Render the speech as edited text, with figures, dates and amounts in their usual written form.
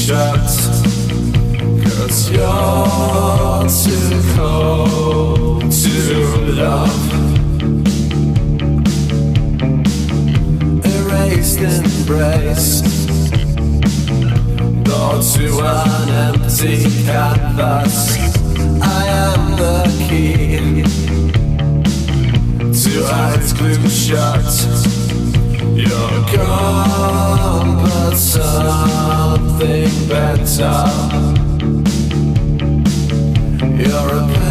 shut, 'cause you're too cold to love. Erased embrace, door to an empty canvas. I am the key to eyes glued shut. You're gone, but something better. You're a